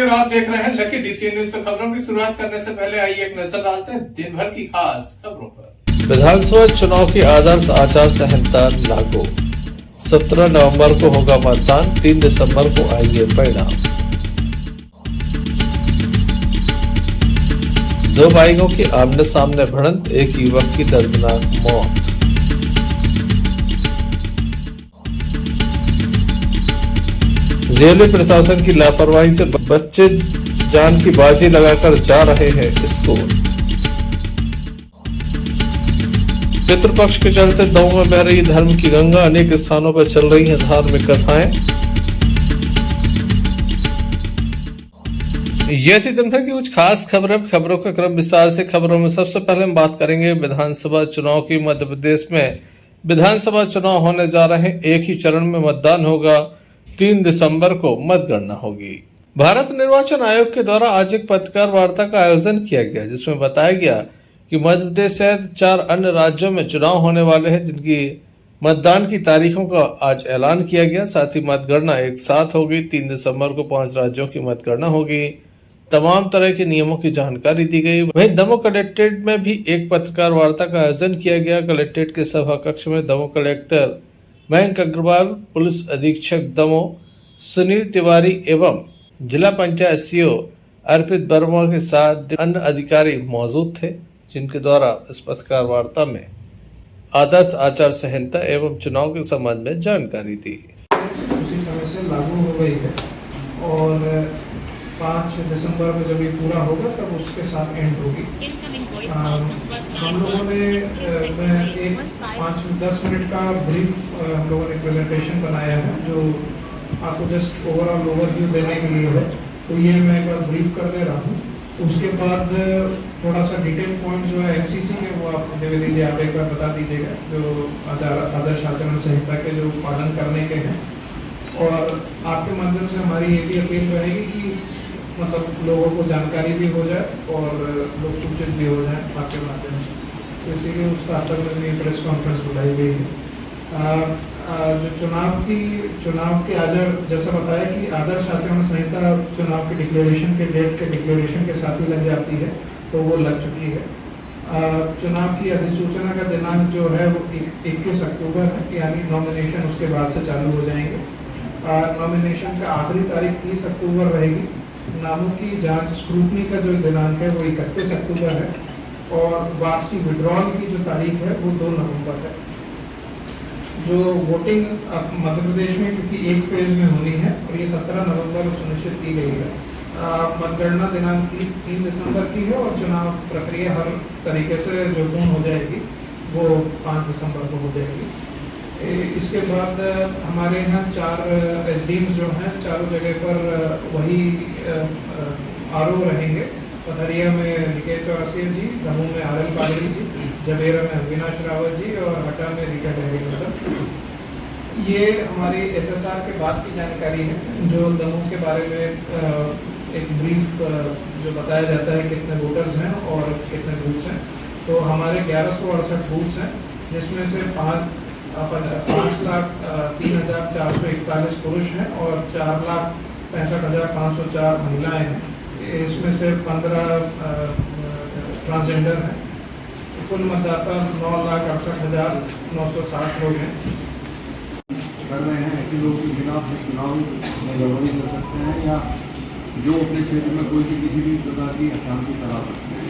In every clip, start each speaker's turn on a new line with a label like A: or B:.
A: और आप देख रहे हैं लकी डीसी न्यूज। तो खबरों की शुरुआत करने से पहले आइए एक नजर डालते हैं दिन भर की खास खबरों पर।
B: विधानसभा चुनाव की आदर्श आचार संहिता लागू। 17 नवंबर को होगा मतदान, 3 दिसंबर को आएंगे परिणाम। 2 बाइकों की आमने सामने भिड़ंत, एक युवक की दर्दनाक मौत। रेलवे प्रशासन की लापरवाही से बच्चे जान की बाजी लगाकर जा रहे हैं स्कूल। पितृपक्ष के चलते दमोह में बह रही धर्म की गंगा, अनेक स्थानों पर चल रही हैं धार्मिक कथाएं। ये थी दिन भर की कुछ खास खबरों का क्रम विस्तार से। खबरों में सबसे पहले हम बात करेंगे विधानसभा चुनाव की। मध्य प्रदेश में विधानसभा चुनाव होने जा रहे हैं। एक ही चरण में मतदान होगा। 3 दिसंबर को मतगणना होगी। भारत निर्वाचन आयोग के द्वारा आज एक पत्रकार वार्ता का आयोजन किया गया, जिसमें बताया गया कि मध्य प्रदेश सहित 4 अन्य राज्यों में चुनाव होने वाले हैं, जिनकी मतदान की तारीखों का आज ऐलान किया गया। साथ ही मतगणना एक साथ होगी। 3 दिसंबर को 5 राज्यों की मतगणना होगी। तमाम तरह के नियमों की जानकारी दी गई। वहीं दमोह कलेक्ट्रेट में भी एक पत्रकार वार्ता का आयोजन किया गया। कलेक्ट्रेट के सभा कक्ष में दमोह कलेक्टर मयंक अग्रवाल, पुलिस अधीक्षक दमोह सुनील तिवारी एवं जिला पंचायत सीओ अर्पित वर्मा के साथ अन्य अधिकारी मौजूद थे, जिनके द्वारा इस पत्रकार वार्ता में आदर्श आचार संहिता एवं चुनाव के संबंध में जानकारी दी।
C: उसी समय से लागू हो गई है और 5 दिसंबर को जब ये पूरा होगा तब उसके साथ एंड होगी। हम लोगों ने एक 5-10 मिनट का ब्रीफ हम लोगों ने प्रेजेंटेशन बनाया है, जो आपको जस्ट ओवरऑल ओवरव्यू देने के लिए है। तो ये मैं एक बार ब्रीफ कर दे रहा हूँ। उसके बाद थोड़ा सा डिटेल पॉइंट जो है एमसीसी के, वो आप दे दीजिए, आप एक बार बता दीजिएगा, जो आदर्श आचरण संहिता के जो पालन करने के हैं। और आपके माध्यम से हमारी ये भी अपील रहेगी कि मतलब लोगों को जानकारी भी हो जाए और लोग सूचित भी हो जाए आपके माध्यम से। तो इसीलिए उस स्टार्टर में भी प्रेस कॉन्फ्रेंस बुलाई गई है। जो चुनाव के जैसा बताया कि आदर्श आचरण संहिता चुनाव के डिक्लेरेशन के डेट के डिक्लेरेशन के साथ ही लग जाती है, तो वो लग चुकी है। चुनाव की अधिसूचना का दिनांक जो है वो 21 अक्टूबर है, यानी नॉमिनेशन उसके बाद से चालू हो जाएंगे। नॉमिनेशन का आखिरी तारीख 30 अक्टूबर रहेगी। नामों की जांच स्क्रूटनी का जो दिनांक है वो 31 अक्टूबर है और वापसी विड्रॉल की जो तारीख है वो 2 नवंबर है। जो वोटिंग मध्य प्रदेश में क्योंकि एक फेज में होनी है और ये 17 नवंबर को सुनिश्चित की गई है। मतगणना दिनांक 3 दिसंबर की है और चुनाव प्रक्रिया हर तरीके से जो पूर्ण हो जाएगी वो 5 दिसंबर को हो जाएगी। इसके बाद हमारे यहाँ 4 एसडीएम्स जो हैं चारों जगह पर वही आरओ रहेंगे। पथरिया में निकेत चौरसिया जी, दमोह में आरएल पागड़ी जी, जबेरा में अविनाश रावत जी और हटा में रिका डहरी। ये हमारी एसएसआर के बाद की जानकारी है, जो दमोह के बारे में एक ब्रीफ जो बताया जाता है कितने वोटर्स हैं और कितने बूथ्स हैं। तो हमारे 1168 बूथ्स हैं, जिसमें से 5,03,441 पुरुष हैं और 4,65,504 महिलाएं हैं। इसमें से 15 ट्रांसजेंडर हैं। कुल मतदाता 9,68,960 लोग हैं।
D: कर रहे हैं ऐसे लोगों के खिलाफ चुनाव में गड़बड़ी कर सकते हैं या जो अपने क्षेत्र में कोई भी किसी भी प्रकार की अशांति करा सकते हैं,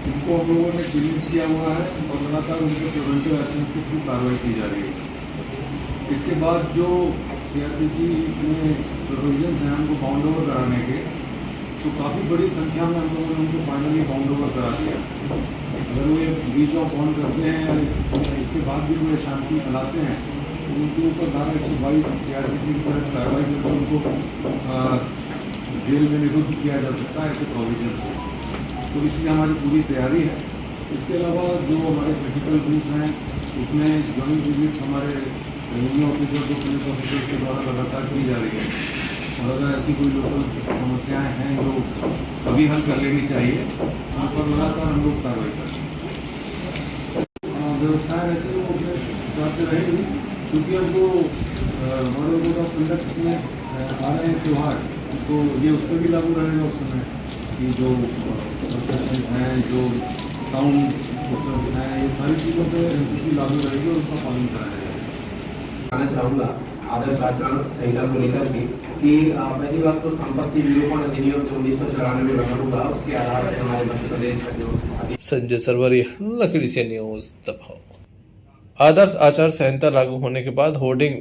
D: उनको हम लोगों ने चिन्हित किया हुआ है और लगातार उनके प्रिवेंटिव एक्शन की थ्रू कार्रवाई की जा रही है। इसके बाद जो सीआरपीसी में प्रोविजन हैं उनको बाउंड ओवर कराने के, तो काफ़ी बड़ी संख्या में हम लोगों ने उनको फाइनली बाउंड ओवर करा दिया। अगर वो ये बीच ऑफ ऑन करते हैं या इसके बाद भी वो शांति फैलाते हैं तो उनके ऊपर धारा 122 सीआरपीसी की तरफ कार्रवाई करके उनको जेल में निरुद्ध किया जा सकता है, ऐसे प्रोविजन है। तो इसलिए हमारी पूरी तैयारी है। इसके अलावा जो हमारे क्रिटिकल बूथ हैं उसमें ज्वाइंट विजिट हमारे रेवेन्यू ऑफिसर को पुलिस ऑफिसर के द्वारा लगातार की जा रही है और अगर ऐसी कोई लोकल समस्याएं हैं जो अभी हल कर लेनी चाहिए, उन पर लगातार हम लोग कार्रवाई करते हैं। व्यवस्थाएँ ऐसे लोग अपने हिसाब से रहेगी, क्योंकि हमको मॉडल कोड ऑफ कंडक्ट में आ रहे हैं त्यौहार, तो ये उस पर भी लागू रहेगा उस समय कि जो प्रोफेशन हैं, जो साउंड हैं, ये सारी चीज़ों पे एनसीसी लागू रहेगी और उसका पालन कराया जाएगा।
E: कहना चाहूँगा आदर्श आचरण संहिता को लेकर के कि पहली बात तो संपत्ति विलोपन अधिनियम जो 1994 में बना हुआ उसके आधार पर हमारे मध्य प्रदेश का जो
B: संजय सरवरी, लखीड़ी से न्यूज दबाव। आदर्श आचार संहिता लागू होने के बाद होर्डिंग,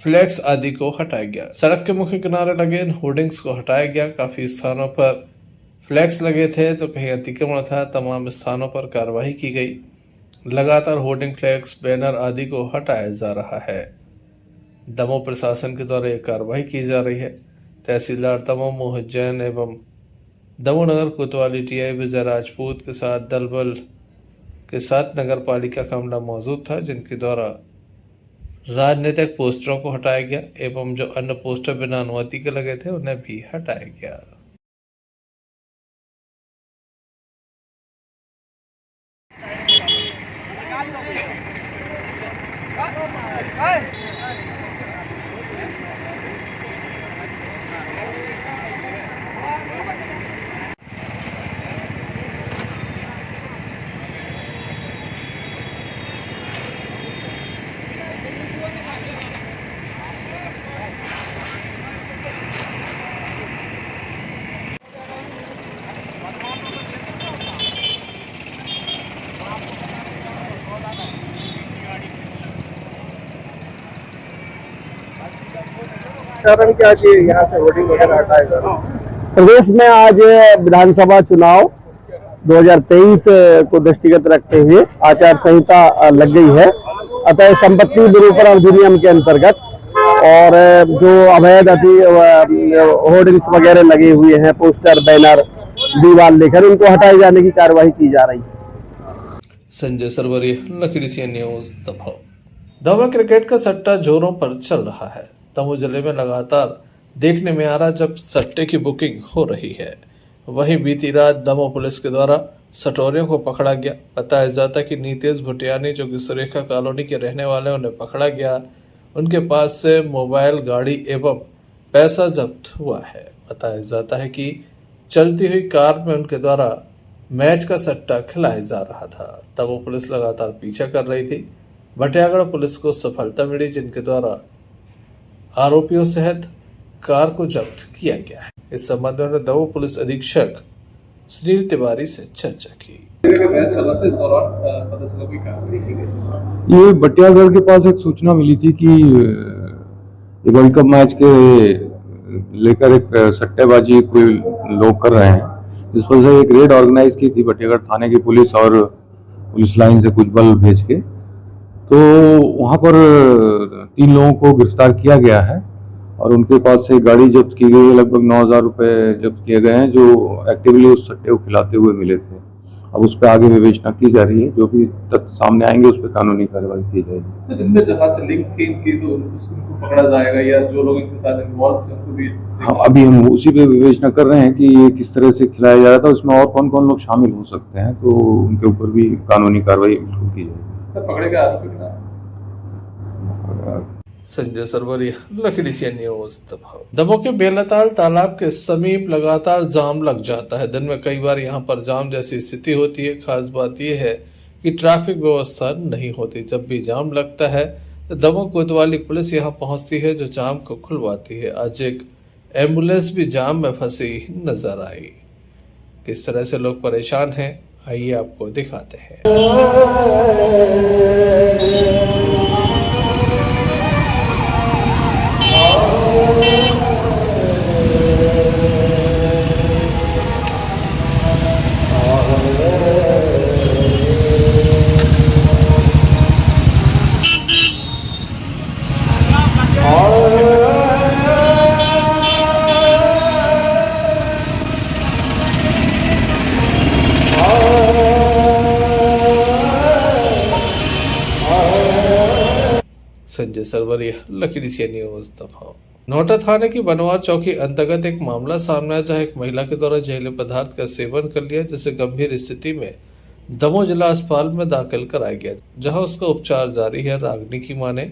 B: फ्लैक्स आदि को हटाया गया। सड़क के मुख्य किनारे लगे इन होर्डिंग्स को हटाया गया। काफी स्थानों पर फ्लैक्स लगे थे तो कहीं अतिक्रमण था। तमाम स्थानों पर कार्रवाई की गई। लगातार होर्डिंग, फ्लैक्स, बैनर आदि को हटाया जा रहा है। दमोह प्रशासन के द्वारा यह कार्रवाई की जा रही है। तहसीलदार दमोह मोहित जैन एवं दमोह नगर कोतवाली टीआई विजय राजपूत के साथ दल बल के साथ नगर पालिका का अमला मौजूद था, जिनके द्वारा राजनीतिक पोस्टरों को हटाया गया एवं जो अन्य पोस्टर बिना अनुमति के लगे थे उन्हें भी हटाया गया।
F: कारण क्या चाहिए यहाँ से होर्डिंग वगैरह हटाएगा? प्रदेश में आज विधानसभा चुनाव 2023 को दृष्टिगत रखते हुए आचार संहिता लग गई है। अतः संपत्ति विरूपण अधिनियम के अंतर्गत और जो अवैध होर्डिंग्स वगैरह लगे हुए हैं, पोस्टर, बैनर, दीवार लेखन, उनको हटाए जाने की कार्रवाई की जा रही है।
B: संजय सरवरी, लखीड़ी से न्यूज दमोह। दमोह क्रिकेट का सट्टा जोरों पर चल रहा है। दमोह जिले में लगातार देखने में आ रहा जब सट्टे की बुकिंग हो रही है। वहीं बीती रात दमोह पुलिस के द्वारा सटोरियों को पकड़ा गया। बताया जाता है कि नीतेश भुटियानी जो कि सुरेखा कॉलोनी के रहने वाले, उन्हें पकड़ा गया। उनके पास से मोबाइल, गाड़ी एवं पैसा जब्त हुआ है। बताया जाता है कि चलती हुई कार में उनके द्वारा मैच का सट्टा खिलाया जा रहा था। दमोह पुलिस लगातार पीछा कर रही थी। भटियागढ़ पुलिस को सफलता मिली, जिनके द्वारा आरोपियों सहित कार को जब्त किया गया है। इस संबंध में दमोह पुलिस अधीक्षक सुनील तिवारी से चर्चा की।
D: ये भटियागढ़ के पास एक सूचना मिली थी कि वर्ल्ड कप मैच के लेकर एक सट्टेबाजी कोई लोग कर रहे हैं। इस पर से एक रेड ऑर्गेनाइज की थी भटियागढ़ थाने की पुलिस और पुलिस लाइन से कुछ बल भेज के, तो वहां पर 3 लोगों को गिरफ्तार किया गया है और उनके पास से गाड़ी जब्त की गई है। लगभग 9,000 रुपए जब्त किए गए हैं, जो एक्टिवली उस सट्टे को खिलाते हुए मिले थे। अब उस पर आगे विवेचना की जा रही है। जो भी तथ्य सामने आएंगे उस पर कानूनी कार्रवाई की जाएगी।
A: सर, इनमें जहाँ से लिंक थी इनकी, तो उसको पकड़ा जाएगा या जो लोग इनके साथ इन्वॉल्व थे उनको भी?
D: हाँ, अभी हम उसी पे विवेचना कर रहे हैं कि ये किस तरह से खिलाया जा रहा था, उसमें और कौन कौन लोग शामिल हो सकते हैं, तो उनके ऊपर भी कानूनी कार्रवाई बिल्कुल की जाएगी।
A: सर, पकड़े गए आरोपी के नाम?
B: संजय सरवरी, लखीड़ी से न्यूज दमोह। दमोह के बेलताल तालाब के समीप लगातार जाम लग जाता है। दिन में कई बार यहाँ पर जाम जैसी स्थिति होती है। खास बात यह है कि ट्रैफिक व्यवस्था नहीं होती। जब भी जाम लगता है तो दमोह कोतवाली पुलिस यहाँ पहुंचती है, जो जाम को खुलवाती है। आज एक एम्बुलेंस भी जाम में फंसी नजर आई। किस तरह से लोग परेशान हैं, आइए आपको दिखाते हैं। संजय सरवरी, लखीड़ी से न्यूज दमोह। नोटा थाने की बनवार चौकी अंतर्गत एक मामला सामने आया, जहां एक महिला के द्वारा जहरीले पदार्थ का सेवन कर लिया, जिसे गंभीर स्थिति में दमोह जिला अस्पताल में दाखिल कराया गया, जहां उसका उपचार जारी है। रागनी की माने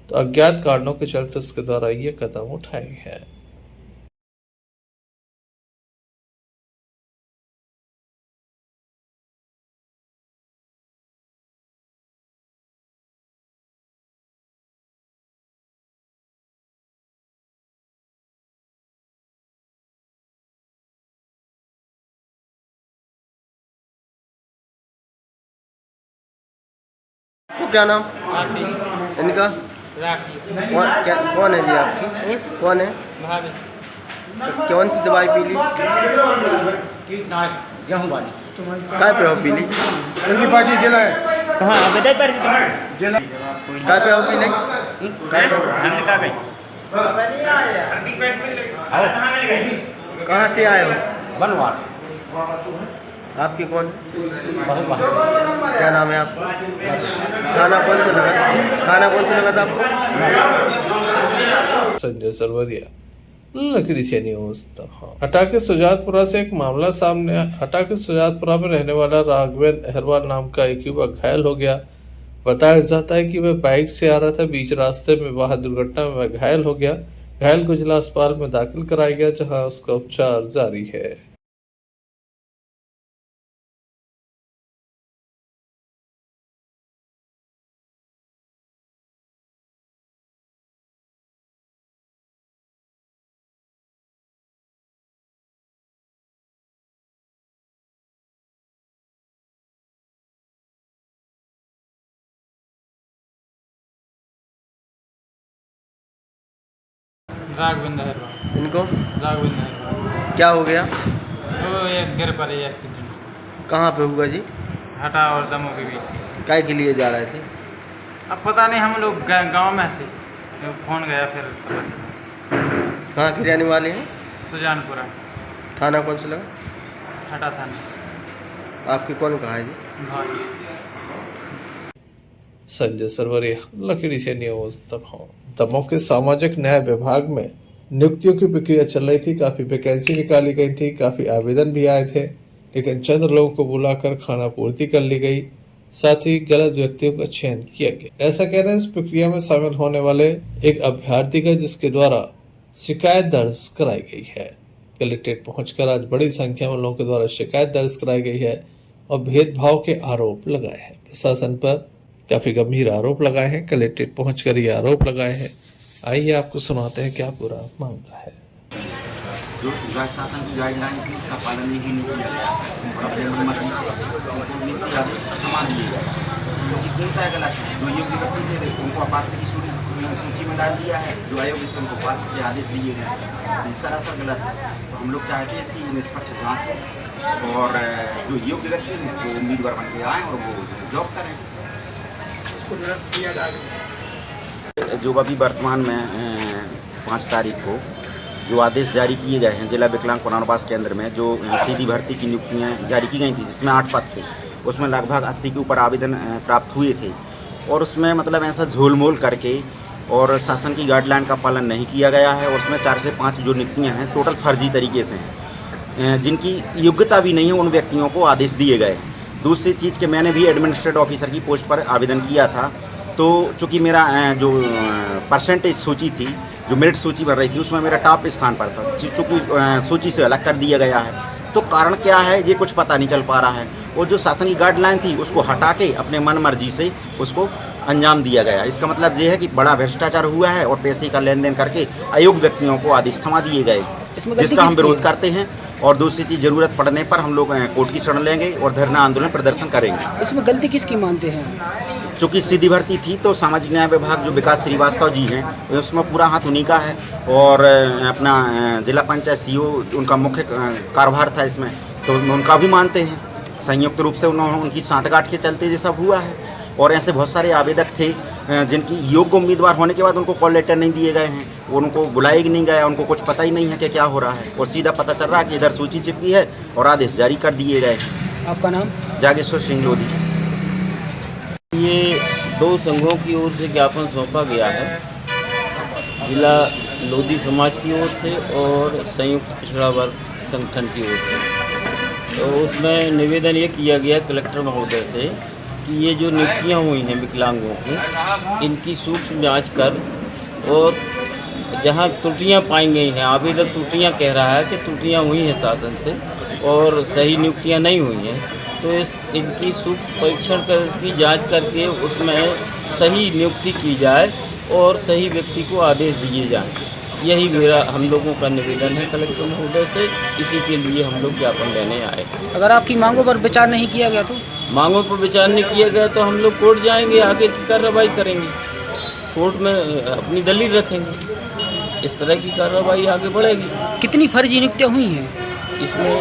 B: तो अज्ञात कारणों के चलते उसके द्वारा ये कदम उठाए हैं।
G: तो क्या नाम
H: आशीष
G: इनका?
H: राखी
G: कौन है जी आपकी? कौन है?
H: भाभी
G: तो कौन सी दवाई पी ली?
H: गेहूँ वाली
G: काय पे हो पी ली?
H: कहाँ बदल पर
G: काय पे हो पी ली? कहाँ से आए हो?
H: बनवार
G: आपकी कौन?
H: बहुत
G: क्या नाम है आपका? खाना कौन सा लगा था आपको?
B: संजय सरवरिया, लकड़ी से न्यूज तक। हटा के सुजातपुरा से एक मामला सामने आया। हटा के सुजातपुरा में रहने वाला राघवेंद्र अहरवाल नाम का एक युवक घायल हो गया। बताया जाता है कि वह बाइक से आ रहा था, बीच रास्ते में वाहन दुर्घटना में वह घायल हो गया। घायल को जिला अस्पताल में दाखिल कराया गया, जहां उसका उपचार जारी है।
H: राघवेंद्र अहरवाल
G: इनको
H: राघवेंद्र अहरवाल
G: क्या हो गया?
H: वो एक गिर पर एक्सीडेंट
G: कहाँ पे हुआ जी?
H: हटा और दमों के बीच।
G: काय के लिए जा रहे थे?
H: अब पता नहीं, हम लोग गांव में थे, तो फोन गया फिर पता चला।
G: कहाँ के रहने वाले हैं?
H: सुजानपुरा
G: थाना कौन सा लगा?
H: हटा थाना।
G: आपके कौन कहा है जी?
H: भाभी
B: संजय सरवरिया, लकड़ी से न्यूज तक। दमोह के सामाजिक न्याय विभाग में नियुक्तियों की प्रक्रिया चल रही थी। काफी वैकेंसी निकाली गई थी, काफी आवेदन भी आए थे, लेकिन चंद लोगों को बुलाकर खाना पूर्ति कर ली गई। साथ ही गलत व्यक्तियों का चयन किया गया। ऐसा कहना इस प्रक्रिया में शामिल होने वाले एक अभ्यर्थी का, जिसके द्वारा शिकायत दर्ज कराई गई है। कलेक्ट्रेट पहुंचकर आज बड़ी संख्या में लोगों के द्वारा शिकायत दर्ज कराई गई है और भेदभाव के आरोप लगाए हैं। प्रशासन पर काफी गंभीर आरोप लगाए हैं। कलेक्ट्रेट पहुंचकर ये आरोप लगाए हैं। आइए आपको सुनाते हैं क्या पूरा मामला है।
I: जो शासन की गाइडलाइन थी उसका पालन ही नहीं किया गया और अपने मनमर्जी से उनको नीति आदेश समान दिए गए, जो कि पूर्णतः गलत है। जो योग्य व्यक्ति थे उनको अपात्र की सूची में डाल दिया है, जो अयोग्य थे उनको पात्र के आदेश दिए गए। जिस तरह से गलत है, तो हम लोग चाहते हैं इसकी निष्पक्ष जाँच हो और जो योग्य व्यक्ति हैं वो उम्मीदवार बन के आएँ और वो जॉब करें। जो अभी वर्तमान में 5 तारीख को जो आदेश जारी किए गए हैं जिला विकलांग पुनर्वास केंद्र में, जो सीधी भर्ती की नियुक्तियां जारी की गई थी, जिसमें 8 पद थे, उसमें लगभग 80 के ऊपर आवेदन प्राप्त हुए थे और उसमें मतलब ऐसा झोलमोल करके और शासन की गाइडलाइन का पालन नहीं किया गया है। और उसमें 4 से 5 जो नियुक्तियाँ हैं टोटल फर्जी तरीके से हैं, जिनकी योग्यता भी नहीं है, उन व्यक्तियों को आदेश दिए गए। दूसरी चीज़ कि मैंने भी एडमिनिस्ट्रेटिव ऑफिसर की पोस्ट पर आवेदन किया था, तो चूँकि मेरा जो परसेंटेज सूची थी, जो मेरिट सूची बन रही थी, उसमें मेरा टॉप स्थान पर था, चूँकि सूची से अलग कर दिया गया है। तो कारण क्या है ये कुछ पता नहीं चल पा रहा है। और जो शासन की गाइडलाइन थी उसको हटा के अपने मन मर्जी से उसको अंजाम दिया गया। इसका मतलब ये है कि बड़ा भ्रष्टाचार हुआ है और पैसे का लेन देन करके अयोग्य व्यक्तियों को आदेश थमा दिए गए, जिसका हम विरोध करते हैं। और दूसरी चीज़, जरूरत पड़ने पर हम लोग कोर्ट की शरण लेंगे और धरना आंदोलन प्रदर्शन करेंगे।
J: इसमें गलती किसकी मानते हैं?
I: चूँकि सीधी भर्ती थी तो सामाजिक न्याय विभाग जो विकास श्रीवास्तव जी हैं, उसमें पूरा हाथ उन्हीं का है और अपना जिला पंचायत सीओ उनका मुख्य कार्यभार था इसमें, तो उनका भी मानते हैं। संयुक्त रूप से उनकी साँठगांठ के चलते ये सब हुआ है। और ऐसे बहुत सारे आवेदक थे जिनकी योग्य उम्मीदवार होने के बाद उनको कॉल लेटर नहीं दिए गए हैं, उनको बुलाया नहीं गया, उनको कुछ पता ही नहीं है कि क्या हो रहा है। और सीधा पता चल रहा है कि इधर सूची चिपकी है और आदेश जारी कर दिए गए।
J: आपका नाम?
I: जागेश्वर सिंह लोधी।
K: ये 2 संघों की ओर से ज्ञापन सौंपा गया है, जिला लोधी समाज की ओर से और संयुक्त पिछड़ा वर्ग संगठन की ओर से। तो उसमें निवेदन ये किया गया कलेक्टर महोदय से कि ये जो नियुक्तियाँ हुई हैं विकलांगों की, इनकी सूक्ष्म जांच कर और जहाँ त्रुटियाँ पाई गई हैं, आवेदक त्रुटियाँ कह रहा है कि त्रुटियाँ हुई हैं शासन से और सही नियुक्तियाँ नहीं हुई हैं, तो इनकी सूक्ष्म परीक्षण की जांच करके उसमें सही नियुक्ति की जाए और सही व्यक्ति को आदेश दिए जाएं। यही मेरा हम लोगों का निवेदन है कलेक्टर महोदय से। इसी के लिए हम लोग ज्ञापन देने आए।
J: अगर आपकी मांगों पर विचार नहीं किया गया तो
K: मांगों पर विचार नहीं किया गया तो हम लोग कोर्ट जाएंगे, आगे की कार्रवाई करेंगे, कोर्ट में अपनी दलील रखेंगे। इस तरह की कार्रवाई आगे बढ़ेगी।
J: कितनी फर्जी नियुक्तियाँ हुई हैं?
K: इसमें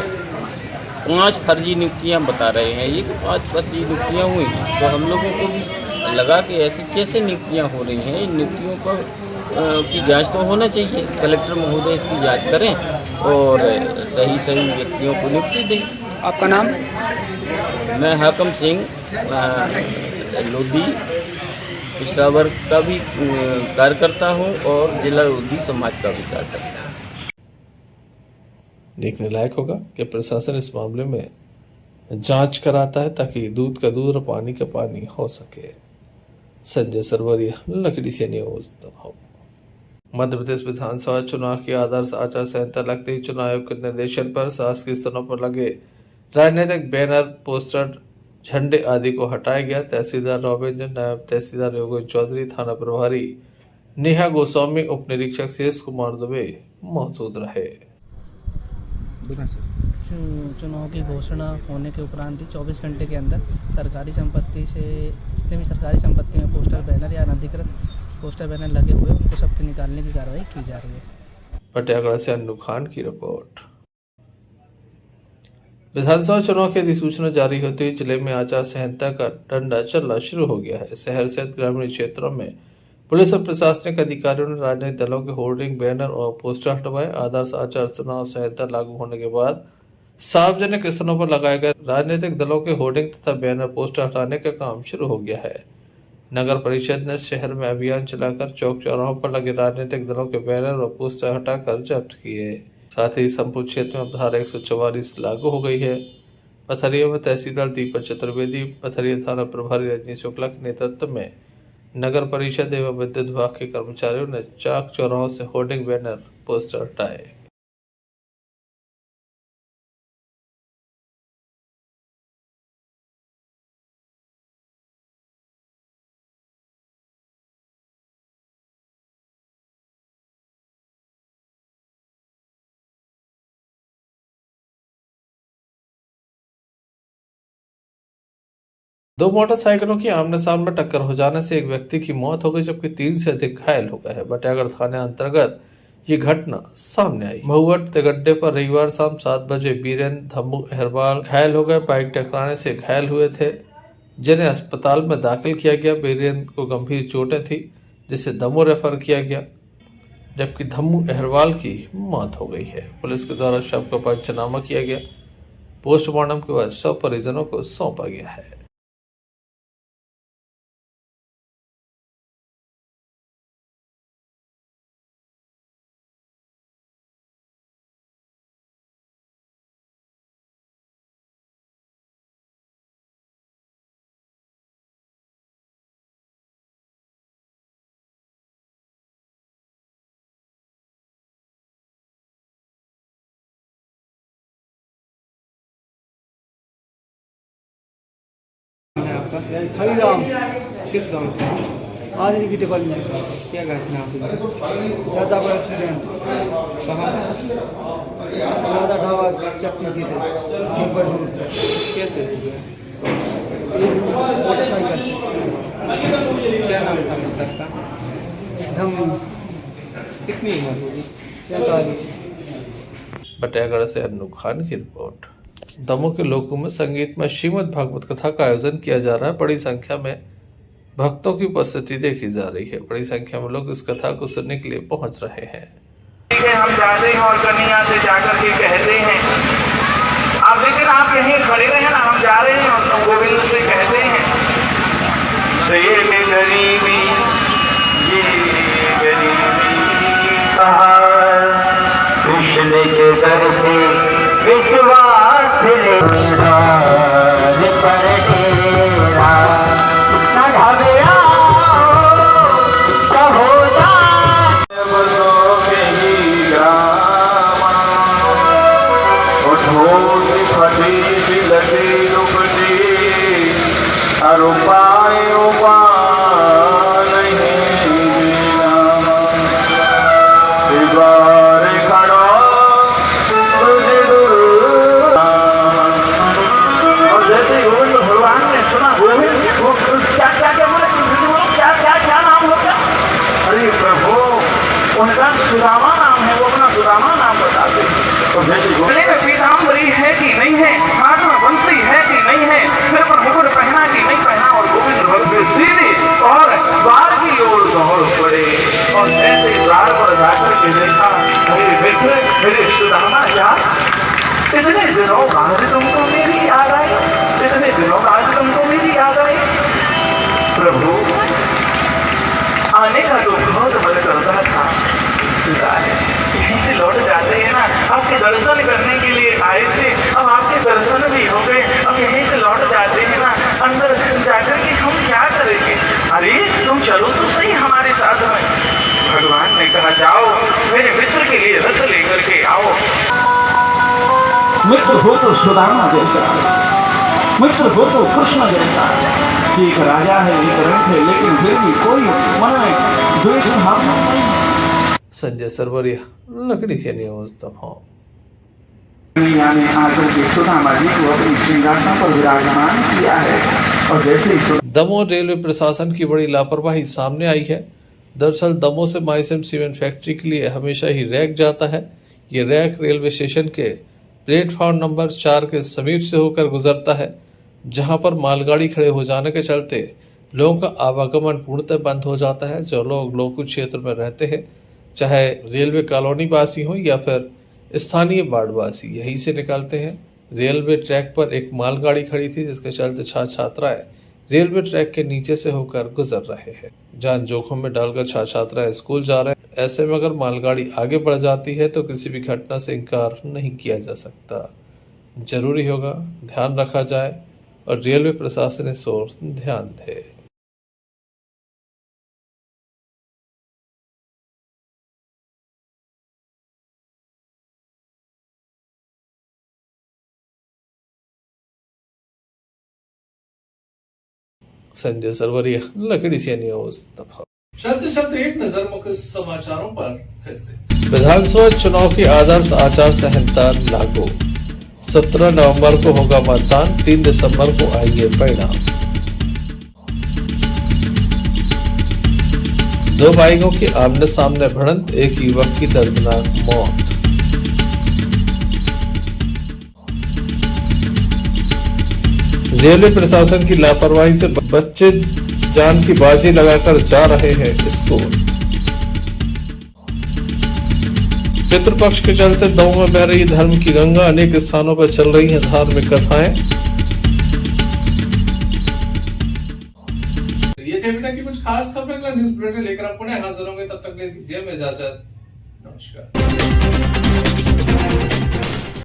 K: 5 फर्जी नियुक्तियाँ बता रहे हैं ये कि 5 फर्जी नियुक्तियाँ हुई हैं। तो हम लोगों को भी लगा कि ऐसी कैसे नियुक्तियाँ हो रही हैं। इन नियुक्तियों पर की जांच तो होना चाहिए। कलेक्टर महोदय इसकी जांच करें और सही व्यक्तियों को नियुक्ति दें।
J: आपका नाम?
K: मैं हाकम सिंह लोधी पिछड़ा वर्ग का भी कार्यकर्ता हूँ और जिला लोधी समाज का भी कार्यकर्ता हूँ।
B: देखने लायक होगा कि प्रशासन इस मामले में जांच कराता है ताकि दूध का दूध और पानी का पानी हो सके। संजय सरवरिया, लकड़ी से न्यूज़ दबाव। मध्य प्रदेश विधानसभा चुनाव की आदर्श आचार संहिता लगते ही चुनाव आयोग के निर्देशन पर शासकीय स्थानों पर लगे राजनीतिक बैनर, पोस्टर, झंडे आदि को हटाया गया। तहसीलदार रॉबिन्सन, नायब तहसीलदार योगेंद्र चौधरी, थाना प्रभारी नेहा गोस्वामी, उप निरीक्षक शेष कुमार दुबे मौजूद रहे।
J: चुनाव की घोषणा होने के उपरांत ही 24 घंटे के अंदर सरकारी संपत्ति से जितने भी सरकारी संपत्ति में पोस्टर, बैनर या अनधिकृत पोस्टर, बैनर लगे हुए उनको सबके निकालने की कार्रवाई की जा रही है।
B: पटियागढ़ से अन्नू खान की रिपोर्ट। विधानसभा चुनाव की अधिसूचना जारी होते ही जिले में आचार संहिता का डंडा चलना शुरू हो गया है। शहर सहित ग्रामीण क्षेत्रों में पुलिस और प्रशासनिक अधिकारियों ने राजनीतिक दलों के होर्डिंग, बैनर और पोस्टर हटवाए। आदर्श आचार चुनाव संहिता लागू होने के बाद सार्वजनिक स्थानों पर लगाए गए राजनीतिक दलों के होर्डिंग तथा बैनर, पोस्टर हटाने का काम शुरू हो गया है। नगर परिषद ने शहर में अभियान चलाकर चौक चौराहों पर लगे राजनीतिक दलों के बैनर और पोस्टर हटाकर जब्त किए। साथ ही संपूर्ण क्षेत्र में धारा 144 लागू हो गई है। पथरिया में तहसीलदार दीपक चतुर्वेदी, पथरिया थाना प्रभारी रजनीश शुक्ला के नेतृत्व में नगर परिषद एवं विद्युत विभाग के कर्मचारियों ने चौक चौराहों से होर्डिंग, बैनर, पोस्टर हटाए। दो मोटरसाइकिलों की आमने सामने टक्कर हो जाने से एक व्यक्ति की मौत हो गई जबकि 3 से अधिक घायल हो गए हैं। बटियागढ़ थाने अंतर्गत ये घटना सामने आई। महुवट तिगड्डे पर रविवार शाम 7 बजे बीरेन धम्मू अहरवाल घायल हो गए। बाइक टकराने से घायल हुए थे जिन्हें अस्पताल में दाखिल किया गया। बीरेन को गंभीर चोटें थी जिसे दमोह रेफर किया गया जबकि धम्मू अहरवाल की मौत हो गई है। पुलिस के द्वारा शव का पंचनामा किया गया। पोस्टमार्टम के बाद शव परिजनों को सौंपा गया है।
G: हरिराम। किस गांव से? आज की टेबल में क्या घटना हुई? ज़्यादा बड़ा एक्सीडेंट कहाँ? ज़्यादा ढाबा चक्की की कैसे हुआ? मोटरसाइकिल। क्या नाम था मृतक का? धम्मू। कितनी उम्र होगी? 45।
B: बटियागढ़ से अन्नू खान की रिपोर्ट। दमोह के लोगों में संगीत में श्रीमद् भागवत कथा का आयोजन किया जा रहा है। बड़ी संख्या में भक्तों की उपस्थिति देखी जा रही है। बड़ी संख्या में लोग इस कथा को सुनने के लिए पहुंच रहे हैं।
L: हम जाते हैं और कन्हैया से जाकर के कहते हैं आप, लेकिन आप यहीं खड़े रहे ना, हम जा रहे हैं और गोविंद से कहते हैं प्रेम गरीबी ये गरीबी कहा कृष्ण के दर से विश्वास लेना पर तेरा सधावेरा कहो जा बसों के ही ग्रामा उठोट फटी सी लगी रुपटी अरुपाय नहीं नामा दीवार खड़ा तुझे मेरे सुदामा जान, इतने दिनों बाद तुमको मेरी याद आई, इतने दिनों बाद तुमको मेरी याद आई। प्रभु आने का तो बहुत मन करता था, यहीं से लौट जाते हैं ना, आपके दर्शन करने के लिए आए थे, अब आपके दर्शन भी हो गए, अब यहीं से लौट जाते हैं ना, अंदर जाकर के हम क्या करेंगे? अरे तुम चलो तो सही हमारे साथ में। भगवान ने कहा जाओ मेरे मित्र के लिए रथ लेकर के आओ। मित्र हो तो सुदामा जैसा, मित्र हो तो कृष्ण जैसा। एक राजा है, एक रंग है, लेकिन फिर भी कोई मन में द्वेष भावना नहीं।
B: संजय सरवरिया, लकड़ी से न्यूज दफा।
L: ने आकर के सुदामा जी को अपनी सिंहासन पर विराजमान किया है और जैसे ही
B: दमोह रेलवे प्रशासन की बड़ी लापरवाही सामने आई है। दरअसल दमोह से माइसम सीमेंट फैक्ट्री के लिए हमेशा ही रैक जाता है। ये रैक रेलवे स्टेशन के प्लेटफॉर्म नंबर 4 के समीप से होकर गुजरता है, जहां पर मालगाड़ी खड़े हो जाने के चलते लोगों का आवागमन पूर्णतः बंद हो जाता है। जो लोग लोकल क्षेत्र में रहते हैं, चाहे रेलवे कॉलोनी वासी हो या फिर स्थानीय बाढ़वासी, यहीं से निकलते हैं। रेलवे ट्रैक पर एक मालगाड़ी खड़ी थी, जिसके चलते छात्र छात्राएं रेलवे ट्रैक के नीचे से होकर गुजर रहे हैं। जान जोखिम में डालकर छात्र छात्राएं स्कूल जा रहे हैं। ऐसे में अगर मालगाड़ी आगे बढ़ जाती है तो किसी भी घटना से इनकार नहीं किया जा सकता। जरूरी होगा ध्यान रखा जाए और रेलवे प्रशासन इस ओर ध्यान दे। संजय सरवरिया, लकड़ी से न्यूज दफा।
A: चलते चलते एक नजर मुख्य समाचारों पर फिर से।
B: विधानसभा चुनाव की आदर्श आचार संहिता लागू। 17 नवंबर को होगा मतदान, 3 दिसंबर को आएंगे परिणाम। 2 बाइकों की आमने सामने भिड़ंत, एक युवक की दर्दनाक मौत। रेलवे प्रशासन की लापरवाही से बच्चे जान की बाजी लगाकर जा रहे हैं स्कूल। पितृपक्ष के चलते दमोह में बह रही धर्म की गंगा, अनेक स्थानों पर चल रही हैं धार्मिक कथाएं।
A: ये थे अभी तक की कुछ खास खबरें। न्यूज बुलेटिन लेकर हम पुनः हाजिर होंगे, तब तक दीजिए इजाजत। नमस्कार।